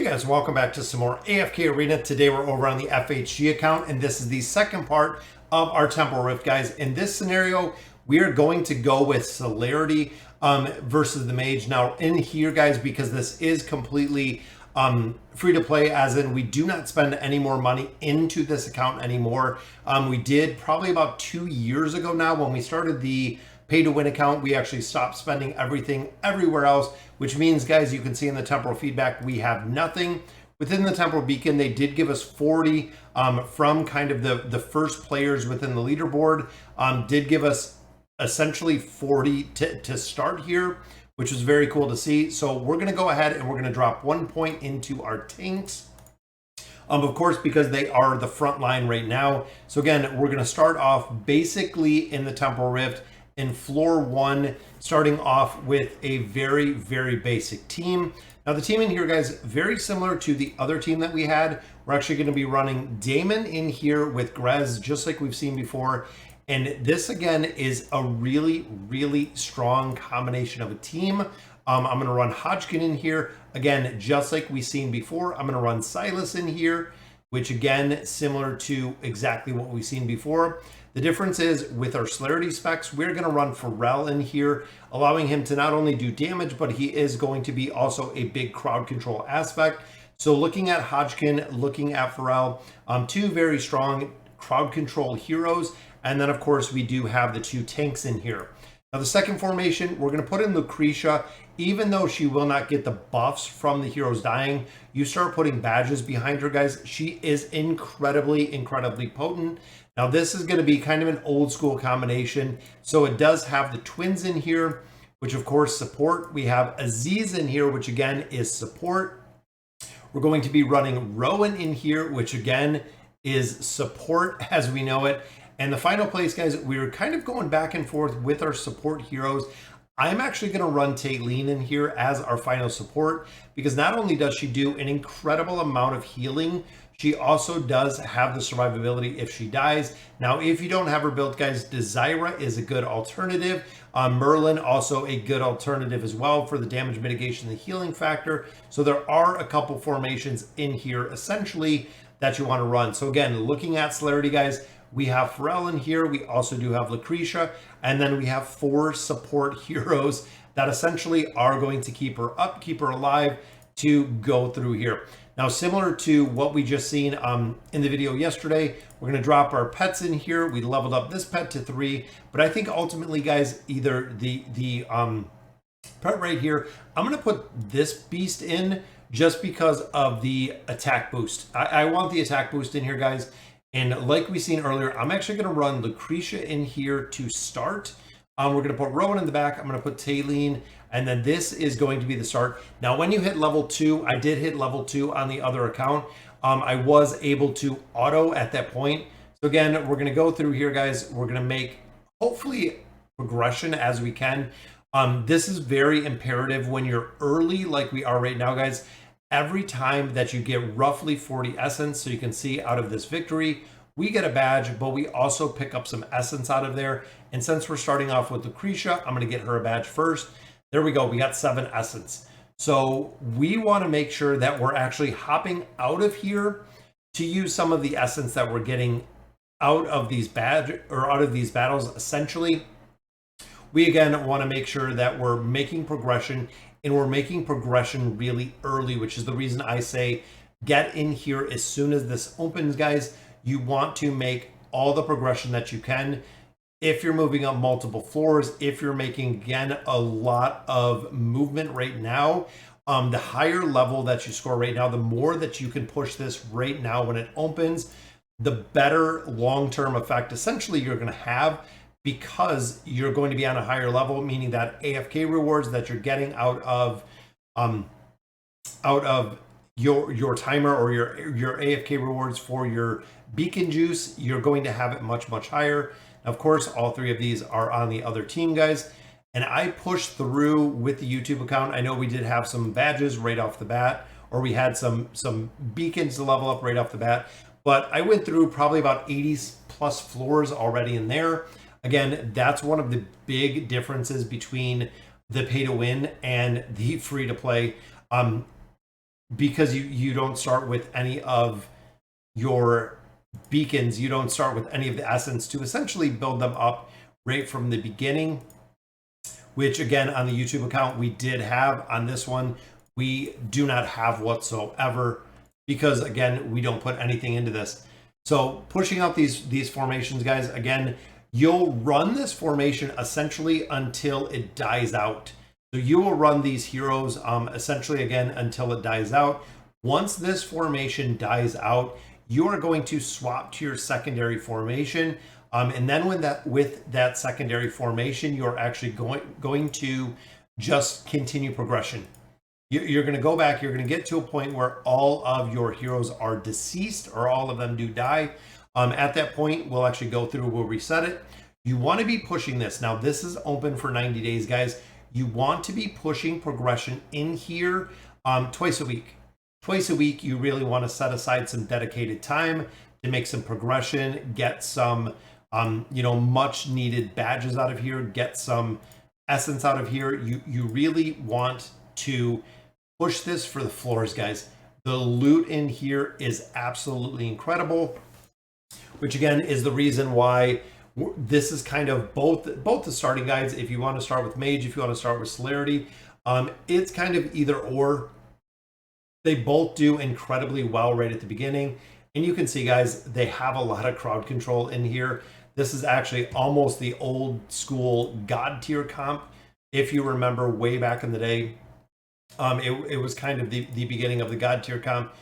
Hey guys, welcome back to some more AFK Arena. Today we're over on the FHG account, and this is the second part of our Temporal Rift, guys. In this scenario, we are going to go with Celerity versus the Mage. Now in here, guys, because this is completely free to play, as in we do not spend any more money into this account anymore. We did probably about 2 years ago now when we started the pay to win account. We actually stopped spending everything everywhere else, which means, guys, you can see in the temporal feedback, we have nothing. Within the temporal beacon, they did give us 40 from kind of the first players within the leaderboard, did give us essentially 40 to start here, which was very cool to see. So we're going to go ahead and we're going to drop 1 point into our tanks. Of course, because they are the front line right now. So again, we're going to start off basically in the Temporal Rift in floor 1, starting off with a very, very basic team. Now the team in here, guys, very similar to the other team that we had. We're actually going to be running Damon in here with Grez, just like we've seen before. And this, again, is a really, really strong combination of a team. I'm going to run Hodgkin in here. Again, just like we've seen before, I'm going to run Silas in here, which, again, similar to exactly what we've seen before. The difference is with our Celerity specs, we're going to run Pharrell in here, allowing him to not only do damage, but he is going to be also a big crowd control aspect. So looking at Hodgkin, looking at Pharrell, two very strong crowd control heroes. And then, of course, we do have the 2 tanks in here. Now, the second formation, we're going to put in Lucretia. Even though she will not get the buffs from the heroes dying, you start putting badges behind her, guys. She is incredibly, incredibly potent. Now, this is going to be kind of an old school combination. So it does have the twins in here, which, of course, support. We have Aziz in here, which, again, is support. We're going to be running Rowan in here, which, again, is support as we know it. And the final place, guys, we're kind of going back and forth with our support heroes. I'm actually going to run Taylene in here as our final support, because not only does she do an incredible amount of healing, she also does have the survivability if she dies. Now, if you don't have her built, guys, Desira is a good alternative. Merlin, also a good alternative as well for the damage mitigation, the healing factor. So there are a couple formations in here, essentially, that you want to run. So again, looking at Celerity, guys, we have Pharrell in here. We also do have Lucretia. And then we have 4 support heroes that essentially are going to keep her up, keep her alive to go through here. Now, similar to what we just seen in the video yesterday, we're going to drop our pets in here. We leveled up this pet to 3. But I think ultimately, guys, either the pet right here, I'm going to put this beast in just because of the attack boost. I want the attack boost in here, guys. And like we seen earlier, I'm actually going to run Lucretia in here to start. We're going to put Rowan in the back. I'm going to put Taylene, and then this is going to be the start. Now, when you hit level 2, I did hit level 2 on the other account. I was able to auto at that point. So again, we're going to go through here, guys. We're going to make hopefully progression as we can. This is very imperative when you're early like we are right now, guys. Every time that you get roughly 40 essence, so you can see out of this victory, we get a badge, but we also pick up some essence out of there. And since we're starting off with Lucretia, I'm going to get her a badge first. There we go. We got 7 essence. So we want to make sure that we're actually hopping out of here to use some of the essence that we're getting out of these battles. Essentially, we again want to make sure that we're making progression, and we're making progression really early, which is the reason I say get in here as soon as this opens, guys. You want to make all the progression that you can. If you're moving up multiple floors, if you're making, again, a lot of movement right now, the higher level that you score right now, the more that you can push this right now when it opens, the better long-term effect essentially you're going to have, because you're going to be on a higher level, meaning that AFK rewards that you're getting out of your timer or your AFK rewards for your beacon juice, you're going to have it much, much higher. Of course, all 3 of these are on the other team, guys. And I pushed through with the YouTube account. I know we did have some badges right off the bat, or we had some beacons to level up right off the bat. But I went through probably about 80 plus floors already in there. Again, that's one of the big differences between the pay to win and the free to play. because you don't start with any of your beacons, you don't start with any of the essence to essentially build them up right from the beginning, which again on the YouTube account we did have. On this one we do not have whatsoever, because again we don't put anything into this. So pushing out these formations, guys, again, you'll run this formation essentially until it dies out. So you will run these heroes essentially again until it dies out. Once this formation dies out, you are going to swap to your secondary formation. And then with that secondary formation, you're actually going to just continue progression. You're going to go back, you're going to get to a point where all of your heroes are deceased, or all of them do die. At that point, we'll actually go through, we'll reset it. You want to be pushing this. Now, this is open for 90 days, guys. You want to be pushing progression in here twice a week. Twice a week, you really want to set aside some dedicated time to make some progression, get some, much needed badges out of here, get some essence out of here. You really want to push this for the floors, guys. The loot in here is absolutely incredible, which again is the reason why this is kind of both the starting guides. If you want to start with Mage, if you want to start with Celerity, it's kind of either or. They both do incredibly well right at the beginning. And you can see, guys, they have a lot of crowd control in here. This is actually almost the old school God tier comp. If you remember way back in the day, it was kind of the beginning of the God tier comp.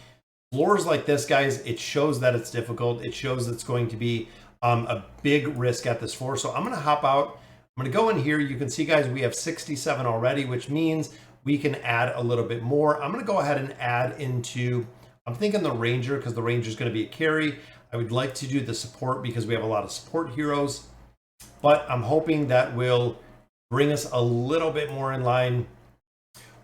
Floors like this, guys, it shows that it's difficult. It shows it's going to be a big risk at this floor. So I'm going to hop out. I'm going to go in here. You can see, guys, we have 67 already, which means we can add a little bit more. I'm going to go ahead and add into, I'm thinking the Ranger, because the Ranger is going to be a carry. I would like to do the support because we have a lot of support heroes, but I'm hoping that will bring us a little bit more in line.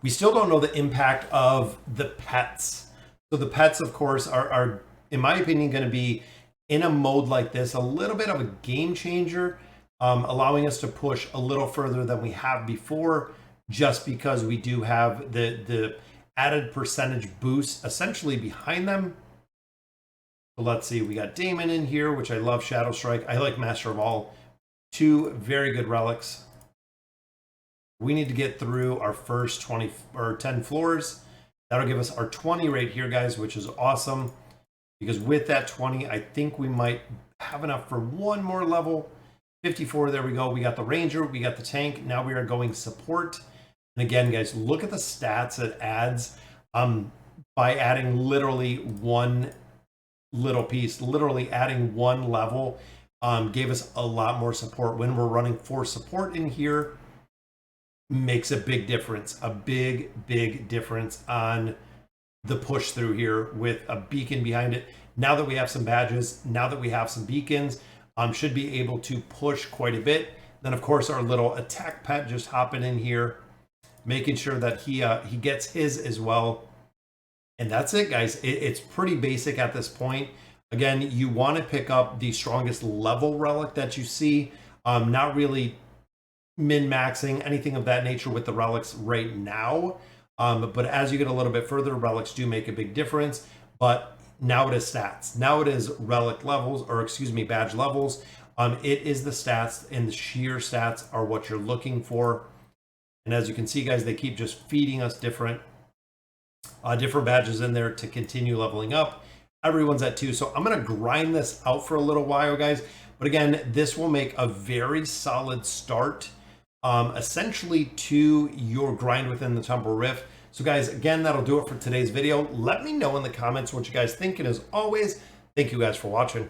We still don't know the impact of the pets. So the pets, of course, are in my opinion, going to be in a mode like this, a little bit of a game changer, allowing us to push a little further than we have before, just because we do have the added percentage boost essentially behind them. So let's see, we got Damon in here, which I love. Shadow Strike. I like Master of All. Two very good relics. We need to get through our first 20 or 10 floors. That'll give us our 20 right here, guys, which is awesome. Because with that 20, I think we might have enough for one more level. 54, there we go. We got the Ranger, we got the tank. Now we are going support. And again, guys, look at the stats it adds by adding literally one little piece, literally adding one level, gave us a lot more support. When we're running for support in here, makes a big difference, a big difference on the push through here with a beacon behind it. Now that we have some badges, now that we have some beacons, should be able to push quite a bit. Then of course our little attack pet just hopping in here, making sure that he gets his as well. And that's it, guys. It's pretty basic at this point. Again, you want to pick up the strongest level relic that you see. Not really min-maxing anything of that nature with the relics right now. But as you get a little bit further, relics do make a big difference. But now it is stats. Now it is relic levels, or excuse me, badge levels. It is the stats, and the sheer stats are what you're looking for. And as you can see, guys, they keep just feeding us different badges in there to continue leveling up. Everyone's at 2, so I'm going to grind this out for a little while, guys. But again, this will make a very solid start, essentially, to your grind within the Temporal Rift. So guys, again, that'll do it for today's video. Let me know in the comments what you guys think, and as always, thank you guys for watching.